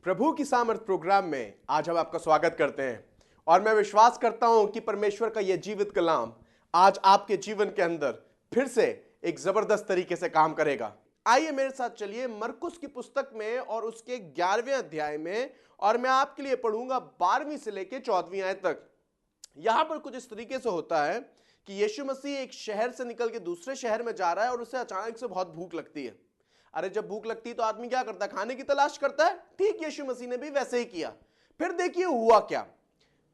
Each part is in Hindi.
प्रभु की सामर्थ प्रोग्राम में आज हम आपका स्वागत करते हैं और मैं विश्वास करता हूं कि परमेश्वर का यह जीवित कलाम आज आपके जीवन के अंदर फिर से एक जबरदस्त तरीके से काम करेगा। आइए मेरे साथ चलिए मरकुस की पुस्तक में और उसके 11वें अध्याय में, और मैं आपके लिए पढ़ूंगा 12वीं से लेकर 14वीं आयत तक। यहां पर कुछ इस तरीके से होता है कि यीशु मसीह एक शहर से निकल के दूसरे शहर में जा रहा है और उसे अचानक से बहुत भूख लगती है। अरे जब भूख लगती है तो आदमी क्या करता है? खाने की तलाश करता है। ठीक यीशु मसीह ने भी वैसे ही किया। फिर देखिए हुआ क्या।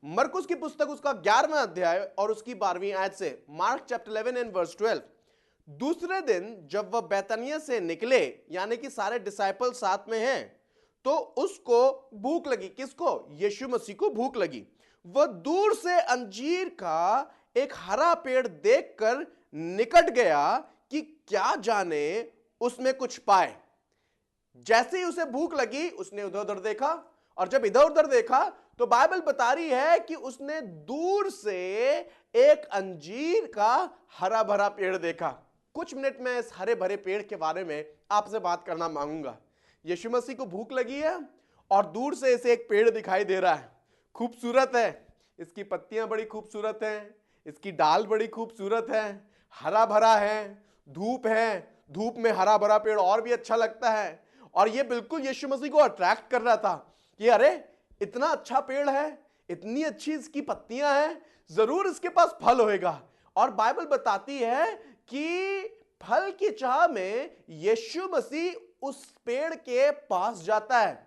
मरकुस की पुस्तक उसका 11वां अध्याय और उसकी 12वीं आयत से, मार्क चैप्टर 11 एंड वर्स 12। दूसरे दिन जब वह बैतनिया से निकले, यानी कि सारे डिसाइपल साथ में हैं, तो उसको भूख लगी। किसको? यीशु मसीह को भूख लगी। वह दूर से अंजीर का एक हरा पेड़ देखकर निकट गया कि क्या जाने उसमें कुछ पाए। जैसे ही उसे भूख लगी उसने उधर उधर देखा, और जब इधर उधर देखा तो बाइबल बता रही है कि उसने दूर से एक अंजीर का हरा भरा पेड़ देखा। कुछ मिनट में इस हरे भरे पेड़ के बारे में आपसे बात करना मांगूंगा। यीशु मसीह को भूख लगी है और दूर से इसे एक पेड़ दिखाई दे रहा है। खूबसूरत है, इसकी पत्तियां बड़ी खूबसूरत हैं, इसकी डाल बड़ी खूबसूरत है, हरा भरा है, धूप है, धूप में हरा भरा पेड़ और भी अच्छा लगता है। और यह बिल्कुल यीशु मसीह को अट्रैक्ट कर रहा था कि अरे इतना अच्छा पेड़ है, इतनी अच्छी इसकी पत्तियां हैं, जरूर इसके पास फल होएगा। और बाइबल बताती है कि फल की चाह में यीशु मसीह उस पेड़ के पास जाता है।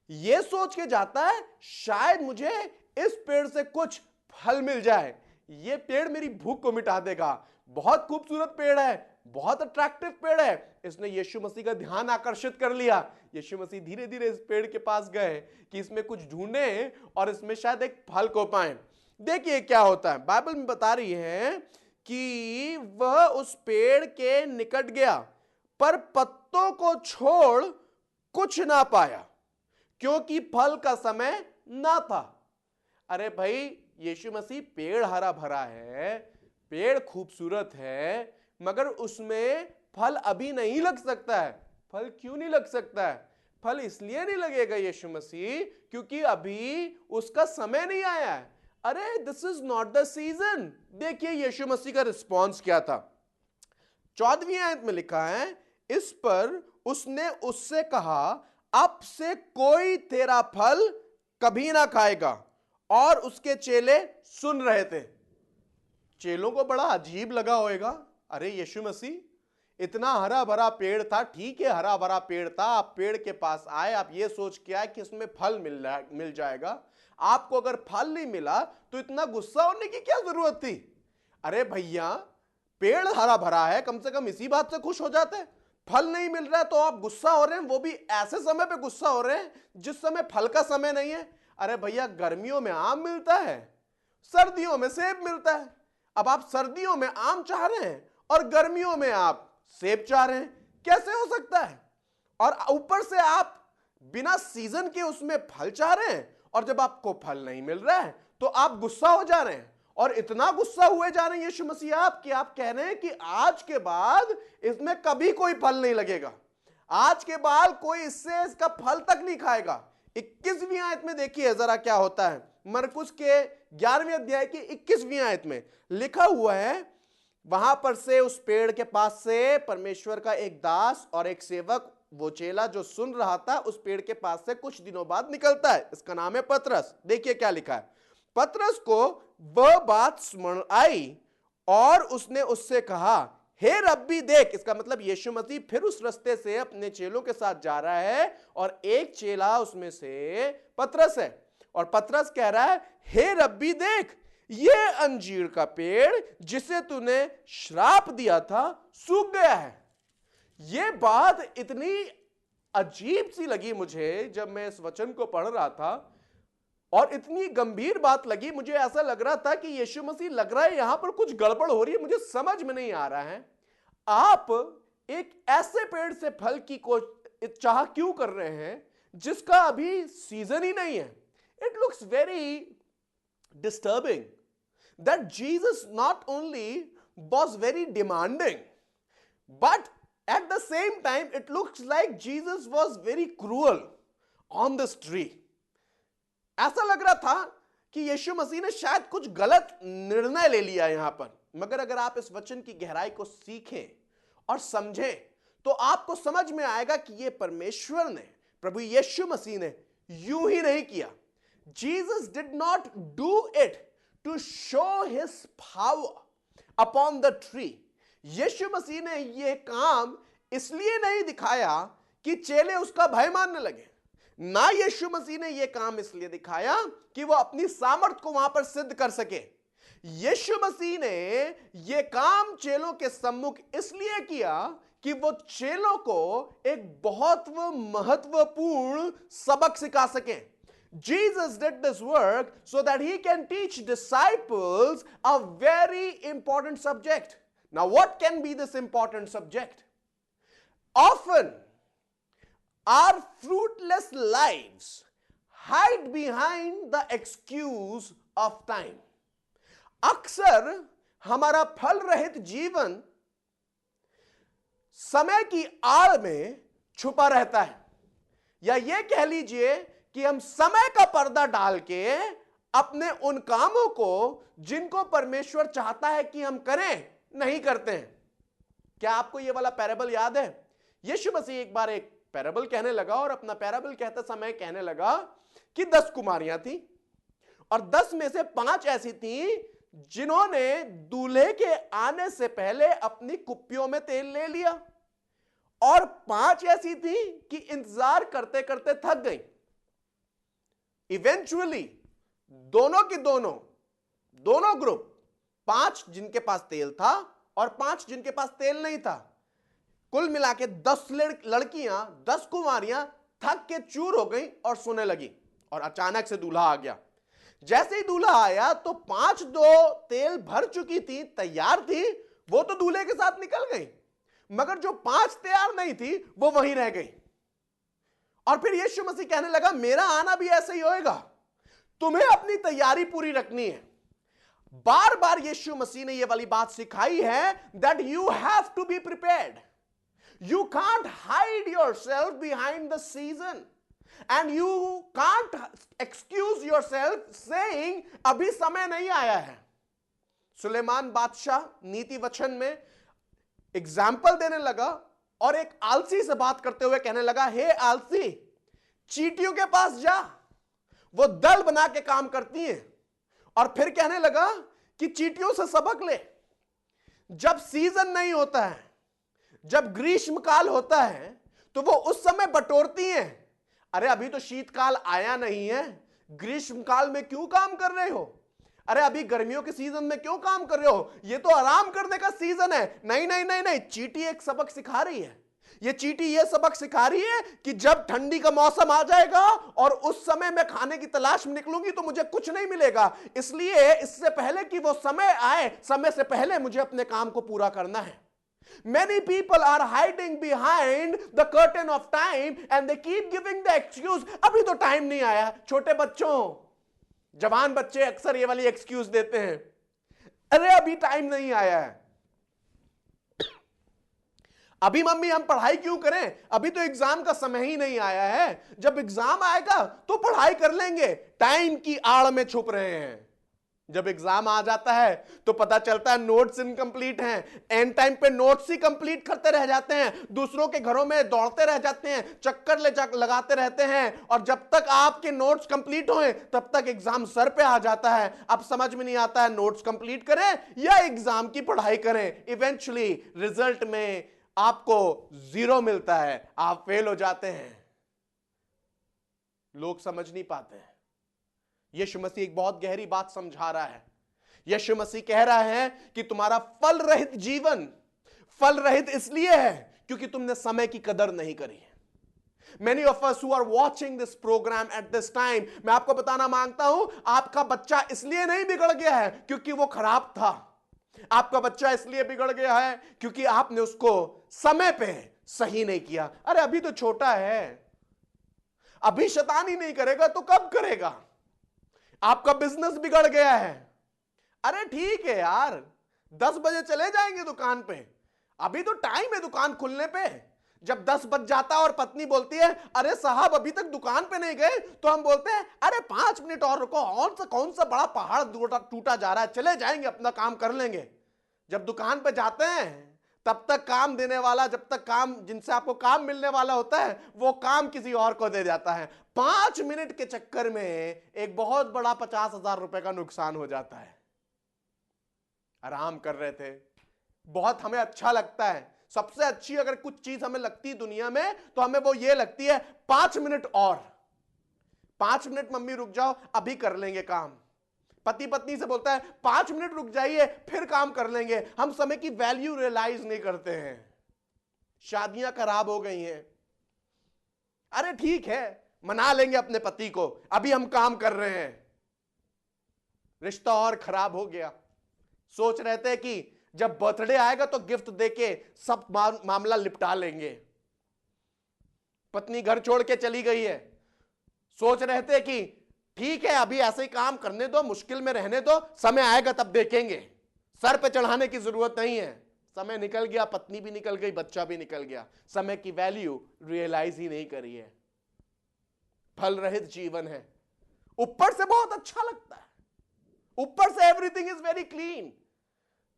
यह सोच के जाता है शायद मुझे इस पेड़ से कुछ फल मिल जाए, यह पेड़ मेरी भूख को मिटा देगा। बहुत खूबसूरत पेड़ है, बहुत अट्रैक्टिव पेड़ है। इसने यीशु मसीह का ध्यान आकर्षित कर लिया। यीशु मसीह धीरे धीरे इस पेड़ के पास गए कि इसमें कुछ ढूंढे और इसमें शायद एक फल को पाए। देखिए क्या होता है। बाइबल में बता रही है कि वह उस पेड़ के निकट गया पर पत्तों को छोड़ कुछ ना पाया, क्योंकि फल का समय ना था। अरे भाई, यीशु मसीह पेड़ हरा भरा है, पेड़ खूबसूरत है, मगर उसमें फल अभी नहीं लग सकता है। फल क्यों नहीं लग सकता है? फल इसलिए नहीं लगेगा यीशु मसीह क्योंकि अभी उसका समय नहीं आया है। अरे this is not the season. देखिए यीशु मसीह का रिस्पॉन्स क्या था। 14वीं आयत में लिखा है, इस पर उसने उससे कहा, अब से कोई तेरा फल कभी ना खाएगा। और उसके चेले सुन रहे थे। चेलों को बड़ा अजीब लगा होगा। अरे यीशु मसीह, इतना हरा भरा पेड़ था, ठीक है हरा भरा पेड़ था, आप पेड़ के पास आए, आप ये सोच के आए कि इसमें फल मिल जाएगा। आपको अगर फल नहीं मिला तो इतना गुस्सा होने की क्या जरूरत थी? अरे भैया, पेड़ हरा भरा है, कम से कम इसी बात से खुश हो जाते। फल नहीं मिल रहा है तो आप गुस्सा हो रहे हैं, वो भी ऐसे समय पे गुस्सा हो रहे हैं जिस समय फल का समय नहीं है। अरे भैया, गर्मियों में आम मिलता है, सर्दियों में सेब मिलता है। अब आप सर्दियों में आम चाह रहे हैं और गर्मियों में आप सेब चाह रहे हैं, कैसे हो सकता है? और ऊपर से आप बिना सीजन के उसमें फल चाह रहे हैं, और जब आपको फल नहीं मिल रहा है तो आप गुस्सा हो जा रहे हैं। और इतना गुस्सा हुए जा रहे हैं यीशु मसीह आप कि आप कह रहे हैं कि आज के बाद इसमें कभी कोई फल नहीं लगेगा, आज के बाद कोई इससे इसका फल तक नहीं खाएगा। 21वीं आयत में देखिए जरा क्या होता है। मरकुस के 11वें अध्याय की 21वीं आयत में लिखा हुआ है, वहां पर से उस पेड़ के पास से परमेश्वर का एक दास और एक सेवक, वो चेला जो सुन रहा था, उस पेड़ के पास से कुछ दिनों बाद निकलता है। इसका नाम है पतरस। देखिए क्या लिखा है। पतरस को वह बात स्मरण आई और उसने उससे कहा, हे रब्बी देख। इसका मतलब यीशु मसीह फिर उस रास्ते से अपने चेलों के साथ जा रहा है और एक चेला उसमें से पतरस है, और पतरस कह रहा है, हे रब्बी देख, ये अंजीर का पेड़ जिसे तूने श्राप दिया था सूख गया है। यह बात इतनी अजीब सी लगी मुझे जब मैं इस वचन को पढ़ रहा था, और इतनी गंभीर बात लगी। मुझे ऐसा लग रहा था कि यीशु मसीह, लग रहा है यहां पर कुछ गड़बड़ हो रही है, मुझे समझ में नहीं आ रहा है। आप एक ऐसे पेड़ से फल की चाह क्यों कर रहे हैं जिसका अभी सीजन ही नहीं है? It looks very disturbing that Jesus not only was very demanding, but at the same time it looks like Jesus was very cruel. On this tree. ऐसा लग रहा था कि यीशु मसीह ने शायद कुछ गलत निर्णय ले लिया यहां पर, मगर अगर आप इस वचन की गहराई को सीखें और समझें तो आपको समझ में आएगा कि यह परमेश्वर ने, प्रभु यीशु मसीह ने यूं ही नहीं किया। Jesus did not do it to show his power upon the tree. Yeshu Masih ने यह काम इसलिए नहीं दिखाया कि चेले उसका भय मानने लगे, ना यीशु मसीह ने यह काम इसलिए दिखाया कि वो अपनी सामर्थ को वहां पर सिद्ध कर सके। यीशु मसीह ने यह काम चेलों के सम्मुख इसलिए किया कि वो चेलों को एक बहुत महत्वपूर्ण सबक सिखा सके। Jesus did this work so that he can teach disciples a very important subject. Now, what can be this important subject? Often, our fruitless lives hide behind the excuse of time. अक्सर हमारा फल रहित जीवन समय की आड़ में छुपा रहता है, या यह कह लीजिए कि हम समय का पर्दा डाल के अपने उन कामों को जिनको परमेश्वर चाहता है कि हम करें नहीं करते हैं। क्या आपको यह वाला पैराबल याद है? यीशु मसीह एक बार एक पैराबल कहने लगा और अपना पैराबल कहते समय कहने लगा कि 10 कुमारियां थी और 10 में से 5 ऐसी थी जिन्होंने दूल्हे के आने से पहले अपनी कुप्पियों में तेल ले लिया, और 5 ऐसी थी कि इंतजार करते करते थक गई। इवेंचुअली दोनों की दोनों ग्रुप, 5 जिनके पास तेल था और 5 जिनके पास तेल नहीं था, कुल मिला के 10 लड़कियां, 10 कुमारियां थक के चूर हो गई और सोने लगी। और अचानक से दूल्हा आ गया। जैसे ही दूल्हा आया तो 5 जो तेल भर चुकी थी, तैयार थी, वो तो दूल्हे के साथ निकल गई, मगर जो 5 तैयार नहीं थी वो वहीं रह गई। और फिर यीशु मसीह कहने लगा, मेरा आना भी ऐसे ही होएगा, तुम्हें अपनी तैयारी पूरी रखनी है। बार बार यीशु मसीह ने यह वाली बात सिखाई है that you have to be prepared. You can't hide yourself behind the season and you can't excuse yourself saying अभी समय नहीं आया है। सुलेमान बादशाह नीति वचन में एग्जाम्पल देने लगा और एक आलसी से बात करते हुए कहने लगा, हे आलसी, चींटियों के पास जा, वो दल बना के काम करती हैं। और फिर कहने लगा कि चींटियों से सबक ले। जब सीजन नहीं होता है, जब ग्रीष्मकाल होता है, तो वो उस समय बटोरती हैं। अरे अभी तो शीतकाल आया नहीं है, ग्रीष्मकाल में क्यों काम कर रहे हो? अरे अभी गर्मियों के सीजन में क्यों काम कर रहे हो? ये तो आराम करने का सीजन है। नहीं नहीं नहीं नहीं, चींटी एक सबक सिखा रही है। ये चींटी ये सबक सिखा रही है कि जब ठंडी का मौसम आ जाएगा और उस समय मैं खाने की तलाश में निकलूंगी तो मुझे कुछ नहीं मिलेगा, इसलिए इससे पहले कि वो समय आए, समय से पहले मुझे अपने काम को पूरा करना है। Many people are hiding behind the curtain of time and they keep giving the excuse, अभी तो टाइम नहीं आया। छोटे बच्चों, जवान बच्चे अक्सर ये वाली एक्सक्यूज देते हैं, अरे अभी टाइम नहीं आया है, अभी मम्मी हम पढ़ाई क्यों करें, अभी तो एग्जाम का समय ही नहीं आया है, जब एग्जाम आएगा तो पढ़ाई कर लेंगे। टाइम की आड़ में छुप रहे हैं। जब एग्जाम आ जाता है तो पता चलता है नोट्स इनकम्प्लीट हैं, एंड टाइम पे नोट्स ही कंप्लीट करते रह जाते हैं, दूसरों के घरों में दौड़ते रह जाते हैं, चक्कर लगाते रहते हैं, और जब तक आपके नोट्स कंप्लीट हों तब तक एग्जाम सर पे आ जाता है। अब समझ में नहीं आता है नोट्स कंप्लीट करें या एग्जाम की पढ़ाई करें। इवेंचुअली रिजल्ट में आपको 0 मिलता है, आप फेल हो जाते हैं। लोग समझ नहीं पाते हैं। यीशु मसीह एक बहुत गहरी बात समझा रहा है। यीशु मसीह कह रहा है कि तुम्हारा फल रहित जीवन फल रहित इसलिए है क्योंकि तुमने समय की कदर नहीं करी है। Many of us who are watching this program at this time, मैं आपको बताना मांगता हूं, आपका बच्चा इसलिए नहीं बिगड़ गया है क्योंकि वो खराब था। आपका बच्चा इसलिए बिगड़ गया है क्योंकि आपने उसको समय पे सही नहीं किया। अरे अभी तो छोटा है, अभी शैतानी नहीं करेगा तो कब करेगा? आपका बिजनेस बिगड़ गया है, अरे ठीक है यार, 10 बजे चले जाएंगे दुकान पे, अभी तो टाइम है दुकान खुलने पे। जब 10 बज जाता है और पत्नी बोलती है अरे साहब अभी तक दुकान पे नहीं गए, तो हम बोलते हैं अरे 5 मिनट और रुको, कौन सा बड़ा पहाड़ टूटा जा रहा है, चले जाएंगे अपना काम कर लेंगे। जब दुकान पे जाते हैं तब तक काम देने वाला, जब तक काम जिनसे आपको काम मिलने वाला होता है वो काम किसी और को दे जाता है। 5 मिनट के चक्कर में एक बहुत बड़ा 50,000 रुपए का नुकसान हो जाता है। आराम कर रहे थे, बहुत हमें अच्छा लगता है, सबसे अच्छी अगर कुछ चीज हमें लगती है दुनिया में तो हमें वो ये लगती है 5 मिनट और, 5 मिनट मम्मी रुक जाओ अभी कर लेंगे काम। पति पत्नी से बोलता है 5 मिनट रुक जाइए फिर काम कर लेंगे। हम समय की वैल्यू रियलाइज नहीं करते हैं। शादियां खराब हो गई हैं। अरे ठीक है मना लेंगे अपने पति को, अभी हम काम कर रहे हैं। रिश्ता और खराब हो गया। सोच रहे थे कि जब बर्थडे आएगा तो गिफ्ट देके सब मामला निपटा लेंगे। पत्नी घर छोड़ के चली गई है। सोच रहे थे कि ठीक है अभी ऐसे ही काम करने दो, मुश्किल में रहने दो, समय आएगा तब देखेंगे, सर पे चढ़ाने की जरूरत नहीं है। समय निकल गया, पत्नी भी निकल गई, बच्चा भी निकल गया। समय की वैल्यू रियलाइज ही नहीं करी है। फल रहित जीवन है। ऊपर से बहुत अच्छा लगता है, ऊपर से एवरीथिंग इज वेरी क्लीन।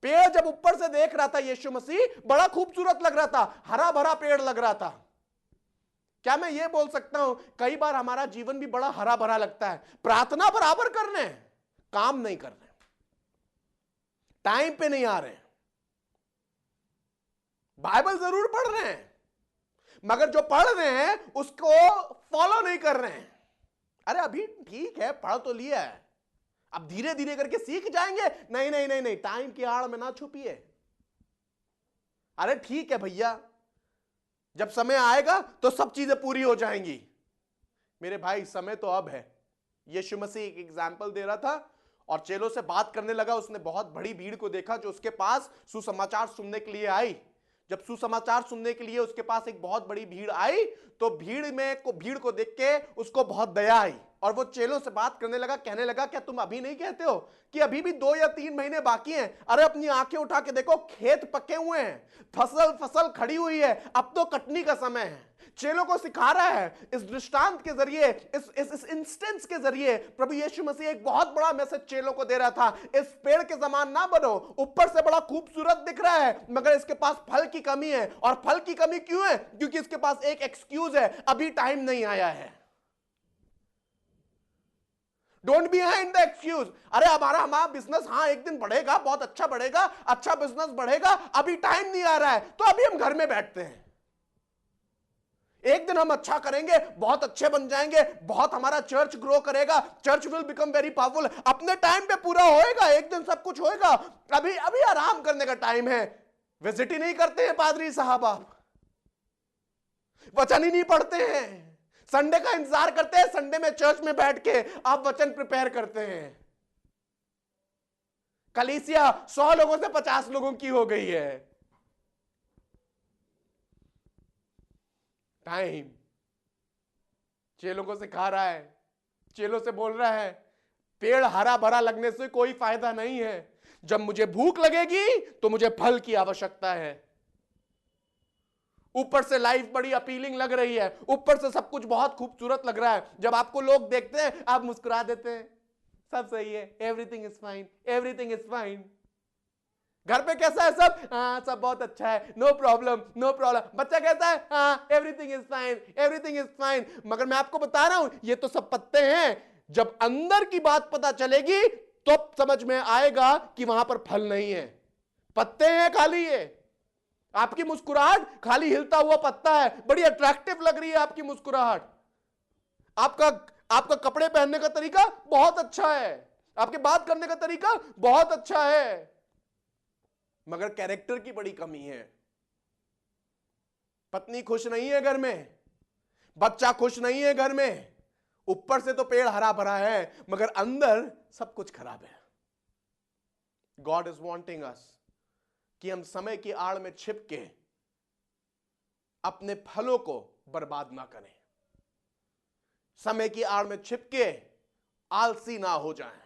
पेड़ जब ऊपर से देख रहा था यीशु मसीह, बड़ा खूबसूरत लग रहा था, हरा भरा पेड़ लग रहा था। क्या मैं ये बोल सकता हूं कई बार हमारा जीवन भी बड़ा हरा भरा लगता है, प्रार्थना बराबर कर रहे हैं, काम नहीं कर रहे, टाइम पे नहीं आ रहे, बाइबल जरूर पढ़ रहे हैं मगर जो पढ़ रहे हैं उसको फॉलो नहीं कर रहे हैं। अरे अभी ठीक है पढ़ तो लिया है, अब धीरे धीरे करके सीख जाएंगे। नहीं नहीं नहीं नहीं, टाइम की आड़ में ना छुपिए। अरे ठीक है भैया, जब समय आएगा तो सब चीजें पूरी हो जाएंगी। मेरे भाई समय तो अब है। यीशु मसीह एक एग्जाम्पल दे रहा था और चेलों से बात करने लगा। उसने बहुत बड़ी भीड़ को देखा जो उसके पास सुसमाचार सुनने के लिए आई। जब सुसमाचार सुनने के लिए उसके पास एक बहुत बड़ी भीड़ आई तो भीड़ को देख के उसको बहुत दया आई और वो चेलों से बात करने लगा, कहने लगा क्या तुम अभी नहीं कहते हो कि अभी भी 2 या 3 महीने बाकी हैं? अरे अपनी आंखें उठा के देखो, खेत पके हुए हैं, फसल खड़ी हुई है, अब तो कटनी का समय है। चेलों को सिखा रहा है इस दृष्टांत के जरिए, इस इंस्टेंस के जरिए प्रभु यीशु मसीह एक बहुत बड़ा मैसेज चेलों को दे रहा था। इस पेड़ के समान ना बनो, ऊपर से बड़ा खूबसूरत दिख रहा है मगर इसके पास फल की कमी है। और फल की कमी क्यों है? क्योंकि इसके पास एक एक्सक्यूज है, अभी टाइम नहीं आया है। Don't be behind the excuse. अरे हमारा बिजनेस हाँ एक दिन बढ़ेगा, बहुत अच्छा बढ़ेगा, अच्छा बिजनेस बढ़ेगा, अभी टाइम नहीं आ रहा है तो अभी हम घर में बैठते हैं। एक दिन हम अच्छा करेंगे, बहुत अच्छे बन जाएंगे, बहुत हमारा चर्च ग्रो करेगा, church will become very powerful, अपने टाइम पे पूरा होएगा, एक दिन सब कुछ होएगा, अभी अभी आराम करने का टाइम है। विजिट ही नहीं करते हैं पादरी साहब, आप वचन ही नहीं पढ़ते हैं, संडे का इंतजार करते हैं, संडे में चर्च में बैठ के आप वचन प्रिपेयर करते हैं। कलीसिया 100 लोगों से 50 लोगों की हो गई है। टाइम चेलों को सिखा रहा है, चेलों से बोल रहा है पेड़ हरा भरा लगने से कोई फायदा नहीं है, जब मुझे भूख लगेगी तो मुझे फल की आवश्यकता है। ऊपर से लाइफ बड़ी अपीलिंग लग रही है, ऊपर से सब कुछ बहुत खूबसूरत लग रहा है, जब आपको लोग देखते हैं आप मुस्कुरा देते हैं, सब सही है, everything is fine, everything is fine. घर पे कैसा है सब? हाँ सब बहुत अच्छा है, नो प्रॉब्लम नो प्रॉब्लम। बच्चा कैसा है? हाँ everything is fine, everything is fine. मगर मैं आपको बता रहा हूं ये तो सब पत्ते हैं, जब अंदर की बात पता चलेगी तो समझ में आएगा कि वहां पर फल नहीं है, पत्ते हैं खाली। ये आपकी मुस्कुराहट खाली हिलता हुआ पत्ता है, बड़ी अट्रैक्टिव लग रही है आपकी मुस्कुराहट, आपका कपड़े पहनने का तरीका बहुत अच्छा है, आपके बात करने का तरीका बहुत अच्छा है, मगर कैरेक्टर की बड़ी कमी है। पत्नी खुश नहीं है घर में, बच्चा खुश नहीं है घर में, ऊपर से तो पेड़ हरा भरा है मगर अंदर सब कुछ खराब है। गॉड इज वांटिंग अस कि हम समय की आड़ में छिप के अपने फलों को बर्बाद ना करें, समय की आड़ में छिप के आलसी ना हो जाएं।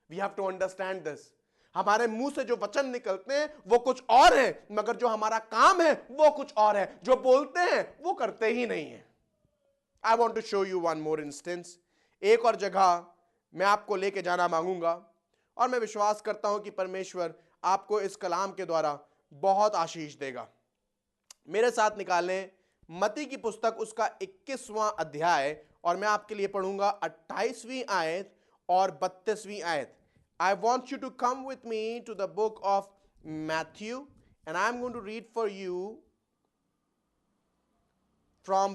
We have to understand this. हमारे मुंह से जो वचन निकलते हैं वो कुछ और है, मगर जो हमारा काम है वो कुछ और है। जो बोलते हैं वो करते ही नहीं है। I want to show you one more instance. एक और जगह मैं आपको लेके जाना मांगूंगा और मैं विश्वास करता हूं कि परमेश्वर आपको इस कलाम के द्वारा बहुत आशीष देगा। मेरे साथ निकालें मत्ती की पुस्तक उसका 21वां अध्याय और मैं आपके लिए पढ़ूंगा 28वीं आयत और 32वीं आयत। I want you to come with me to the book of Matthew and I'm going to read for you from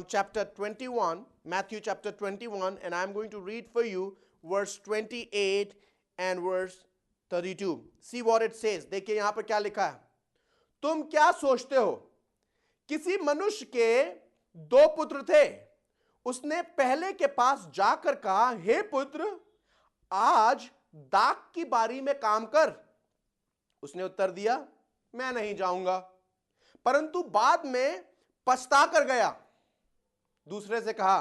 chapter 21, Matthew chapter 21, and I'm going to read for you verse 28 and verse 32. See what it says. देखिए यहां पर क्या लिखा है। तुम क्या सोचते हो, किसी मनुष्य के 2 पुत्र थे, उसने पहले के पास जाकर कहा, हे पुत्र, आज दाख की बारी में काम कर। उसने उत्तर दिया, मैं नहीं जाऊंगा, परंतु बाद में पछता कर गया। दूसरे से कहा,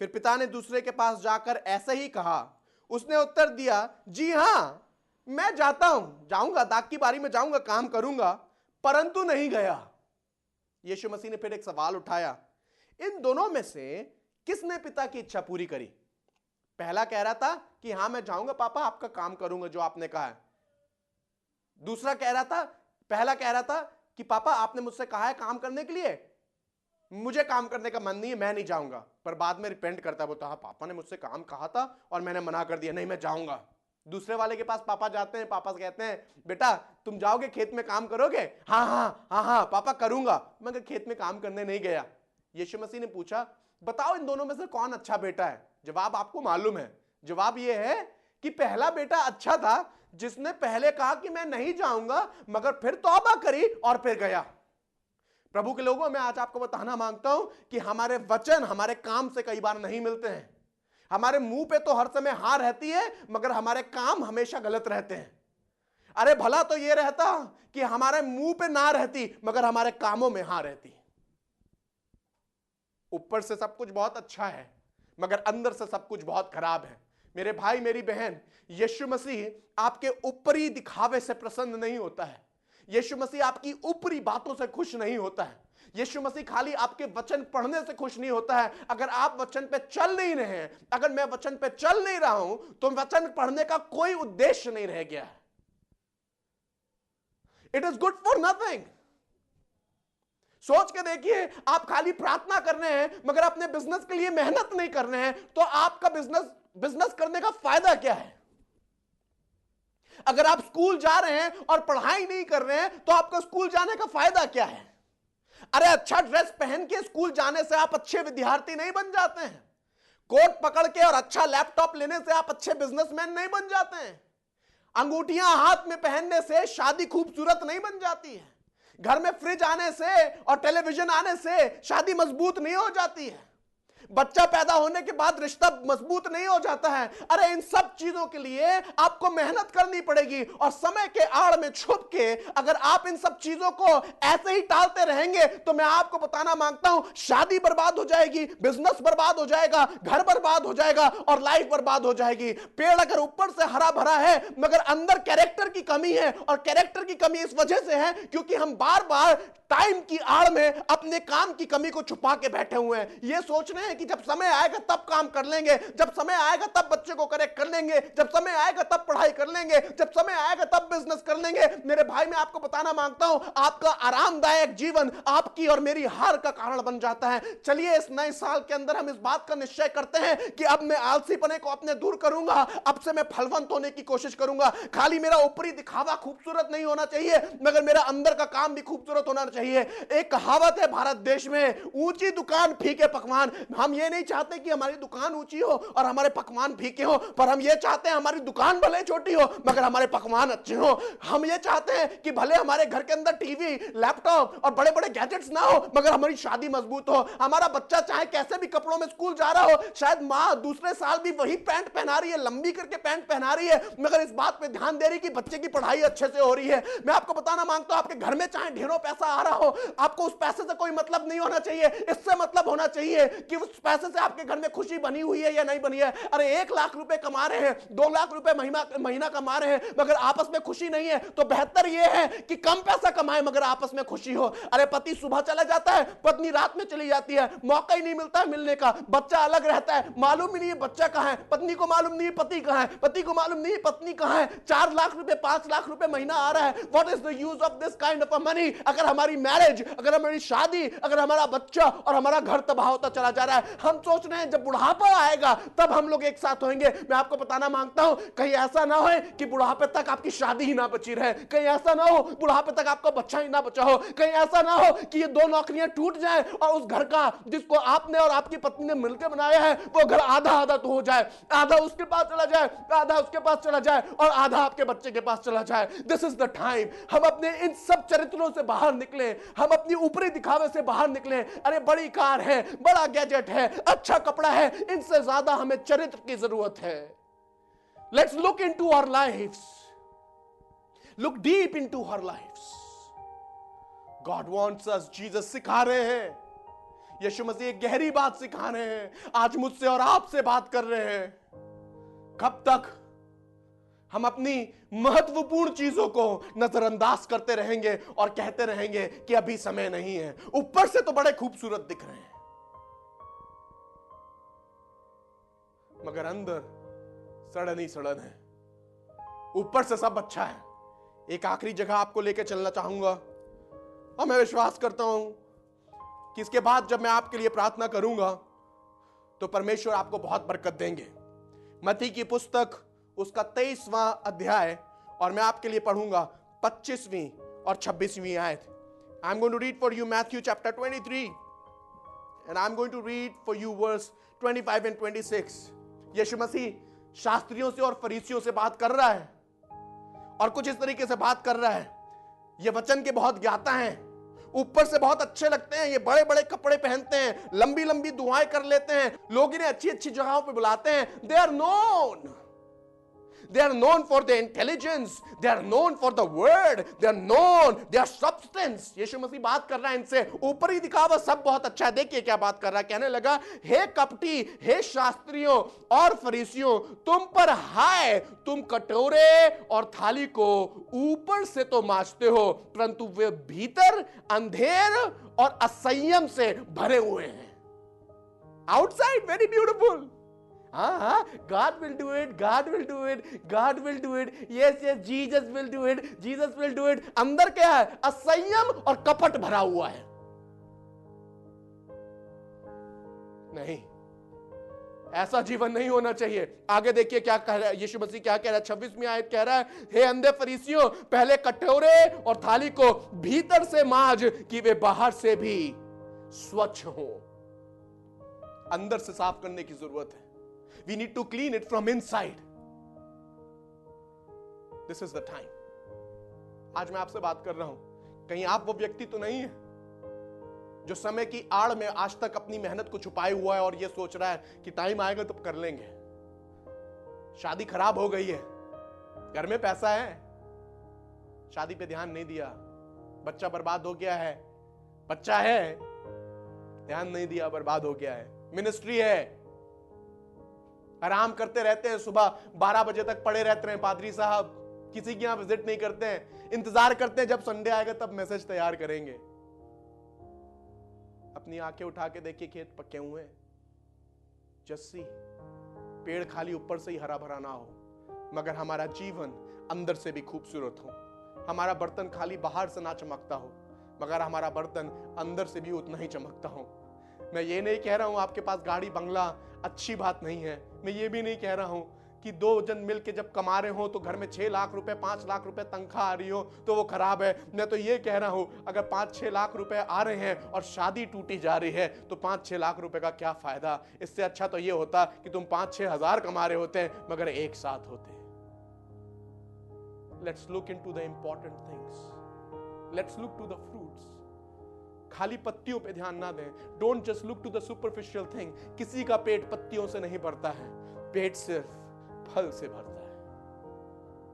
फिर पिता ने दूसरे के पास जाकर ऐसे ही कहा। उसने उत्तर दिया, जी हां, मैं जाऊंगा, दाख की बारी में जाऊंगा, काम करूंगा, परंतु नहीं गया। यीशु मसीह ने फिर एक सवाल उठाया, इन दोनों में से किसने पिता की इच्छा पूरी करी? पहला कह रहा था कि हां मैं जाऊंगा पापा, आपका काम करूंगा जो आपने कहा है। दूसरा पहला कह रहा था कि पापा आपने मुझसे कहा है काम करने के लिए, मुझे काम करने का मन नहीं है, मैं नहीं जाऊंगा। पर बाद में रिपेंट करता है, बोलता हाँ पापा ने मुझसे काम कहा था और मैंने मना कर दिया, नहीं मैं जाऊंगा। दूसरे वाले के पास पापा जाते हैं, पापा कहते हैं बेटा तुम जाओगे खेत में काम करोगे? हाँ हाँ हाँ हाँ पापा करूंगा, मगर खेत में काम करने नहीं गया। यीशु मसीह ने पूछा, बताओ इन दोनों में से कौन अच्छा बेटा है? जवाब आपको मालूम है। जवाब यह है कि पहला बेटा अच्छा था, जिसने पहले कहा कि मैं नहीं जाऊंगा, मगर फिर तौबा करी और फिर गया। प्रभु के लोगों, मैं आज आपको बताना मांगता हूं कि हमारे वचन हमारे काम से कई बार नहीं मिलते हैं। हमारे मुंह पे तो हर समय हाँ रहती है, मगर हमारे काम हमेशा गलत रहते हैं। अरे भला तो यह रहता कि हमारे मुंह पे ना रहती, मगर हमारे कामों में हाँ रहती। ऊपर से सब कुछ बहुत अच्छा है, मगर अंदर से सब कुछ बहुत खराब है। मेरे भाई मेरी बहन, यीशु मसीह आपके ऊपरी दिखावे से प्रसन्न नहीं होता है। यीशु मसीह आपकी ऊपरी बातों से खुश नहीं होता है। यीशु मसीह खाली आपके वचन पढ़ने से खुश नहीं होता है। अगर आप वचन पे चल नहीं रहे हैं, अगर मैं वचन पे चल नहीं रहा हूं, तो वचन पढ़ने का कोई उद्देश्य नहीं रह गया है। It is good for nothing. सोच के देखिए, आप खाली प्रार्थना कर रहे हैं मगर अपने बिजनेस के लिए मेहनत नहीं कर रहे हैं, तो आपका बिजनेस करने का फायदा क्या है? अगर आप स्कूल जा रहे हैं और पढ़ाई नहीं कर रहे हैं, तो आपका स्कूल जाने का फायदा क्या है? अरे अच्छा ड्रेस पहन के स्कूल जाने से आप अच्छे विद्यार्थी नहीं बन जाते हैं। कोट पकड़ के और अच्छा लैपटॉप लेने से आप अच्छे बिजनेसमैन नहीं बन जाते हैं। अंगूठियां हाथ में पहनने से शादी खूबसूरत नहीं बन जाती है। घर में फ्रिज आने से और टेलीविजन आने से शादी मजबूत नहीं हो जाती है। बच्चा पैदा होने के बाद रिश्ता मजबूत नहीं हो जाता है। अरे इन सब चीजों के लिए आपको मेहनत करनी पड़ेगी, और समय के आड़ में छुप के अगर आप इन सब चीजों को ऐसे ही टालते रहेंगे, तो मैं आपको बताना मांगता हूं, शादी बर्बाद हो जाएगी, बिजनेस बर्बाद हो जाएगा, घर बर्बाद हो जाएगा और लाइफ बर्बाद हो जाएगी। पेड़ अगर ऊपर से हरा भरा है मगर अंदर कैरेक्टर की कमी है, और कैरेक्टर की कमी इस वजह से है क्योंकि हम बार बार टाइम की आड़ में अपने काम की कमी को छुपा के बैठे हुए हैं। ये सोच रहे हैं कि जब समय आएगा तब काम कर लेंगे, जब समय आएगा तब बच्चे को करेक्ट कर लेंगे, जब समय आएगा तब पढ़ाई कर लेंगे, जब समय आएगा तब बिजनेस कर लेंगे। मेरे भाई, मैं आपको बताना मांगता हूं, आपका आरामदायक जीवन आपकी और मेरी हार का कारण बन जाता है। चलिए इस नए साल के अंदर हम इस बात का निश्चय करते हैं कि अब मैं आलसीपने को अपने दूर करूंगा, अब से मैं फलवंत होने की कोशिश करूंगा। खाली मेरा ऊपरी दिखावा खूबसूरत नहीं होना चाहिए, मगर मेरा अंदर का काम भी खूबसूरत होना चाहिए। एक कहावत है भारत देश में, ऊंची दुकान फीके पकवान। हम ये नहीं चाहते कि हमारी दुकान ऊंची हो और हमारे पकवान फीके हो, पर हम ये चाहते हैं हमारी दुकान भले छोटी हो मगर हमारे पकवान अच्छे हो। हम ये चाहते हैं कि भले हमारे घर के अंदर टीवी, लैपटॉप और बड़े बड़े गैजेट्स ना हो, मगर हमारी शादी मजबूत हो। हमारा बच्चा चाहे कैसे भी कपड़ों में स्कूल जा रहा हो, शायद मां दूसरे साल भी वही पैंट पहना रही है, लंबी करके पैंट पहना रही है, मगर इस बात पे ध्यान दे रही कि बच्चे की पढ़ाई अच्छे से हो रही है। मैं आपको बताना मांगता हूं, आपके घर में चाहे ढेरों पैसा आ रहा हो, आपको उस पैसे से कोई मतलब नहीं होना चाहिए। इससे मतलब होना चाहिए कि उस उस पैसे से आपके घर में खुशी बनी हुई है या नहीं बनी है? अरे 1 लाख रुपए कमा रहे हैं, 2 लाख रुपए महीना कमा रहे हैं, मगर आपस में खुशी नहीं है, तो बेहतर यह है कि कम पैसा कमाए मगर आपस में खुशी हो। अरे पति सुबह चला जाता है, पत्नी रात में चली जाती है, मौका ही नहीं मिलता है मिलने का, बच्चा अलग रहता है, मालूम ही नहीं है बच्चा कहां है, पत्नी को मालूम नहीं है पति कहां है, पति को मालूम नहीं है पत्नी कहां है। 4 लाख रुपए 5 लाख रुपए महीना आ रहा है। What is the use of this kind of money? अगर हमारी मैरिज, अगर हमारी शादी, अगर हमारा बच्चा और हमारा घर तबाह होता चला जा रहा है, हम सोच रहे हैं जब बुढ़ापा आएगा तब हम लोग एक साथ होंगे। मैं आपको बताना मांगता हूं, कहीं ऐसा ना हो कि बुढ़ापे तक आपकी शादी ही ना बची रहे, कहीं ऐसा ना हो बुढ़ापे तक आपका बच्चा ही ना बचा हो, कहीं ऐसा ना हो कि ये 2 नौकरियां टूट जाएं और उस घर का जिसको आपने और आपकी पत्नी ने मिलकर बनाया है वो घर आधा आधा तो हो जाए, आधा उसके पास चला जाए, आधा उसके पास चला जाए और आधा आपके बच्चे के पास चला जाए। दिस इज द टाइम हम अपने इन सब चरित्रों से बाहर निकले, हम अपनी ऊपरी दिखावे से बाहर निकले। अरे बड़ी कार है, बड़ा गैजेट है, अच्छा कपड़ा है, इनसे ज्यादा हमें चरित्र की जरूरत है। Let's look into our lives, look deep into our lives. God wants us, Jesus सिखा रहे हैं, यीशु मसीह एक गहरी बात सिखा रहे हैं, आज मुझसे और आपसे बात कर रहे हैं। कब तक हम अपनी महत्वपूर्ण चीजों को नजरअंदाज करते रहेंगे और कहते रहेंगे कि अभी समय नहीं है? ऊपर से तो बड़े खूबसूरत दिख रहे हैं मगर अंदर सड़न ही सड़न है। ऊपर से सब अच्छा है। एक आखिरी जगह आपको लेकर चलना चाहूंगा और मैं विश्वास करता हूं कि इसके बाद जब मैं आपके लिए प्रार्थना करूंगा तो परमेश्वर आपको बहुत बरकत देंगे। मत्ती की पुस्तक उसका 23वां अध्याय और मैं आपके लिए पढ़ूंगा 25वीं और 26वीं आयत। I am going to read for you Matthew chapter 23 and I am going to read for you verse 25 and 26। यीशु मसीह शास्त्रियों से और फरीसियों से बात कर रहा है और कुछ इस तरीके से बात कर रहा है। ये वचन के बहुत ज्ञाता हैं, ऊपर से बहुत अच्छे लगते हैं, ये बड़े बड़े कपड़े पहनते हैं, लंबी लंबी दुआएं कर लेते हैं, लोग इन्हें अच्छी अच्छी जगहों पे बुलाते हैं। They are known for their intelligence, they are known for the word, they are known their substance। यीशु मसीह बात कर रहा है इनसे, ऊपरी दिखावा सब बहुत अच्छा है। देखिए क्या बात कर रहा है, कहने लगा, हे कपटी, हे शास्त्रियों और फरीसियों, तुम पर हाय, तुम कटोरे और थाली को ऊपर से तो मांजते हो परंतु वे भीतर अंधेर और असंयम से भरे हुए हैं। Outside very beautiful, God will do it, God will do it, God will do it, yes, Jesus will do it, Jesus will do it। अंदर क्या है? असंयम और कपट भरा हुआ है। नहीं, ऐसा जीवन नहीं होना चाहिए। आगे देखिए क्या कह रहा है यीशु मसीह, क्या कह रहा है? 26वीं आयत कह रहा है, हे अंधे फरीसियों, पहले कटोरे और थाली को भीतर से मांज कि वे बाहर से भी स्वच्छ हो। अंदर से साफ करने की जरूरत है। We need to clean it from inside. This is the time. आज मैं आपसे बात कर रहा हूं, कहीं आप वो व्यक्ति तो नहीं है जो समय की आड़ में आज तक अपनी मेहनत को छुपाए हुआ है और ये सोच रहा है कि टाइम आएगा तो कर लेंगे। शादी खराब हो गई है, घर में पैसा है, शादी पे ध्यान नहीं दिया, बच्चा बर्बाद हो गया है, बच्चा है, ध्यान नहीं दिया, बर्बाद हो गया है। मिनिस्ट्री है, आराम करते रहते हैं, सुबह 12 बजे तक पड़े रहते हैं पादरी साहब, किसी के यहां विजिट नहीं करते हैं, इंतजार करते हैं जब संडे आएगा तब मैसेज तैयार करेंगे। अपनी आंखें उठा के देखिए, खेत पके हुए हैं, जस्सी, पेड़ खाली ऊपर से ही हरा भरा ना हो मगर हमारा जीवन अंदर से भी खूबसूरत हो। हमारा बर्तन खाली बाहर से ना चमकता हो मगर हमारा बर्तन अंदर से भी उतना ही चमकता हो। मैं ये नहीं कह रहा हूं आपके पास गाड़ी बंगला अच्छी बात नहीं है, मैं ये भी नहीं कह रहा हूं कि 2 जन मिलके जब कमा रहे हो तो घर में 6 लाख रुपए 5 लाख रुपए तनख्वाह आ रही हो तो वो खराब है। मैं तो ये कह रहा हूं अगर 5-6 लाख रुपए आ रहे हैं और शादी टूटी जा रही है तो 5-6 लाख रुपए का क्या फायदा? इससे अच्छा तो ये होता कि तुम 5-6 हजार कमा रहे होते हैं मगर एक साथ होते। Let's look into the important things, let's look to the fruits. खाली पत्तियों पे ध्यान ना दें। Don't just look to the superficial thing. किसी का पेट पत्तियों से नहीं भरता है, पेट सिर्फ फल से भरता है।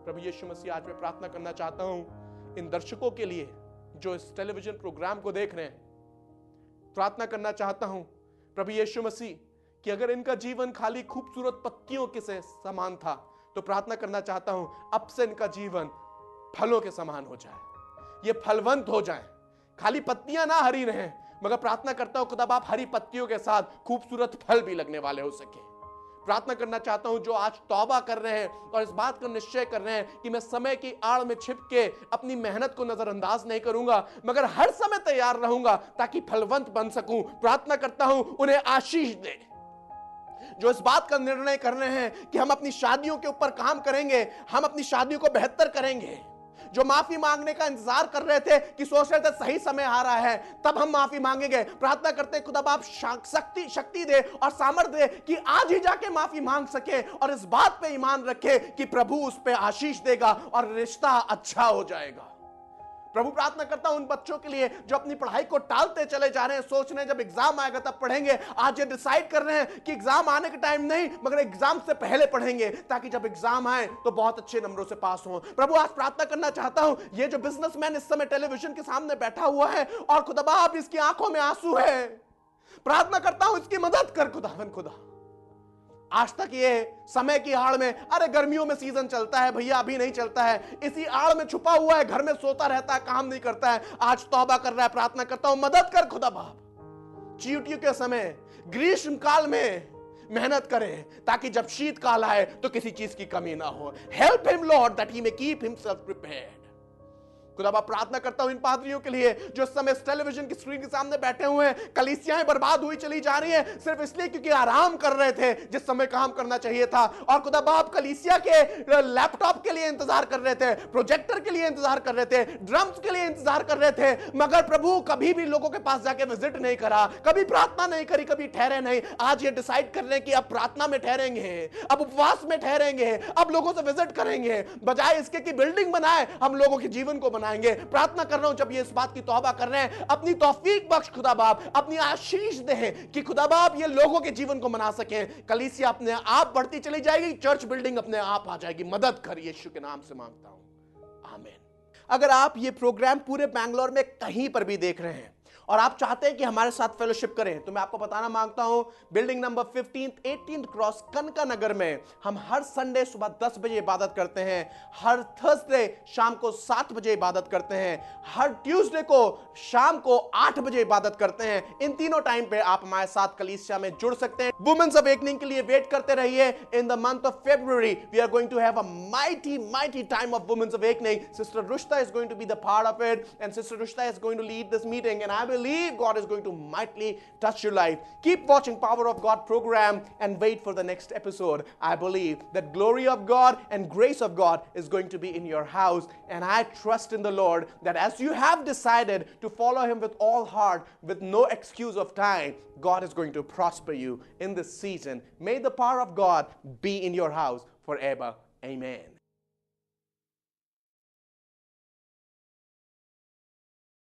प्रभु यीशु मसीह, आज मैं प्रार्थना करना चाहता हूं इन दर्शकों के लिए जो इस टेलीविजन प्रोग्राम को देख रहे हैं। प्रार्थना करना चाहता हूं प्रभु यीशु मसीह कि अगर इनका जीवन खाली खूबसूरत पत्तियों के से समान था, तो प्रार्थना करना चाहता हूं अब से इनका जीवन फलों के समान हो जाए, ये फलवंत हो जाए, खाली पत्तियां ना हरी रहें, मगर प्रार्थना करता हूं खुदा बाप हरी पत्तियों के साथ खूबसूरत फल भी लगने वाले हो सके। प्रार्थना करना चाहता हूं जो आज तौबा कर रहे हैं और इस बात का निश्चय कर रहे हैं कि मैं समय की आड़ में छिप के अपनी मेहनत को नजरअंदाज नहीं करूंगा, मगर हर समय तैयार रहूंगा ताकि फलवंत बन सकूं। प्रार्थना करता हूं उन्हें आशीष दे। जो इस बात का निर्णय कर रहे हैं कि हम अपनी शादियों के ऊपर काम करेंगे, हम अपनी शादियों को बेहतर करेंगे, जो माफी मांगने का इंतजार कर रहे थे कि सोच रहे थे सही समय आ रहा है तब हम माफी मांगेंगे, प्रार्थना करते खुदा बाप शक्ति दे और सामर्थ्य दे कि आज ही जाके माफी मांग सके और इस बात पे ईमान रखे कि प्रभु उस पे आशीष देगा और रिश्ता अच्छा हो जाएगा। प्रभु प्रार्थना करता हूं उन बच्चों के लिए जो अपनी पढ़ाई को टालते चले जा रहे हैं, सोच रहे हैं जब एग्जाम आएगा तब पढ़ेंगे। आज ये डिसाइड कर रहे हैं कि एग्जाम आने के टाइम नहीं मगर एग्जाम से पहले पढ़ेंगे ताकि जब एग्जाम आए तो बहुत अच्छे नंबरों से पास हो। प्रभु आज प्रार्थना करना चाहता हूं ये जो बिजनेसमैन इस समय टेलीविजन के सामने बैठा हुआ है और खुदाबाप इसकी आंखों में आंसू है, प्रार्थना करता हूं इसकी मदद कर खुदावन खुदा। आज तक ये समय की आड़ में, अरे गर्मियों में सीजन चलता है भैया अभी नहीं चलता है, इसी आड़ में छुपा हुआ है, घर में सोता रहता है, काम नहीं करता है। आज तौबा कर रहा है, प्रार्थना करता हूं मदद कर खुदा बाप। चींटियों के समय ग्रीष्म काल में मेहनत करें ताकि जब शीतकाल आए तो किसी चीज की कमी ना हो। Help him Lord that he may keep himself prepared. खुदा प्रार्थना करता हूं इन पादरियों के लिए जो इस समय टेलीविजन की स्क्रीन के सामने बैठे हुए हैं, कलीसियाएं बर्बाद हुई चली जा रही हैं सिर्फ इसलिए क्योंकि आराम कर रहे थे जिस समय काम करना चाहिए था। और खुदा बाप कलीसिया के लैपटॉप के लिए इंतजार कर रहे थे, प्रोजेक्टर के लिए इंतजार कर रहे थे, ड्रम्स के लिए इंतजार कर रहे थे, मगर प्रभु कभी भी लोगों के पास जाके विजिट नहीं करा, कभी प्रार्थना नहीं करी, कभी ठहरे नहीं। आज ये डिसाइड कर रहे हैं कि अब प्रार्थना में ठहरेंगे, अब उपवास में ठहरेंगे, अब लोगों से विजिट करेंगे, बजाय इसके कि बिल्डिंग बनाए हम लोगों के जीवन को बनाएंगे। प्रार्थना कर रहा हूं जब ये इस बात की तौबा कर रहे हैं, अपनी तौफीक बख्श खुदा बाप, अपनी आशीष दे कि खुदा बाप ये लोगों के जीवन को बना सके। कलीसिया अपने आप बढ़ती चली जाएगी, चर्च बिल्डिंग अपने आप आ जाएगी। मदद कर यीशु के नाम से मांगता हूं, आमीन। अगर आप ये प्रोग्राम पूरे बैंगलोर में कहीं पर भी देख रहे हैं और आप चाहते हैं कि हमारे साथ फेलोशिप करें, तो मैं आपको बताना मांगता हूं बिल्डिंग नंबर 15 18 क्रॉस कनका नगर में हम हर संडे सुबह 10 बजे इबादत करते हैं, हर थर्सडे शाम को 7 बजे इबादत करते हैं, हर ट्यूसडे को शाम को 8 बजे इबादत करते हैं। इन तीनों टाइम पे आप हमारे साथ कलीसिया में जुड़ सकते हैं। वुमेन्स अवेकनिंग के लिए वेट करते रहिए। In the month of February we are going to have a mighty time of women's awakening. Sister Rushta is going to be the part of it, and Sister Rushta is going to lead this meeting, and I believe God is going to mightily touch your life. Keep watching Power of God program and wait for the next episode. I believe that glory of God and grace of God is going to be in your house, and I trust in the Lord that as you have decided to follow him with all heart, with no excuse of time, God is going to prosper you in this season. May the power of God be in your house forever. Amen.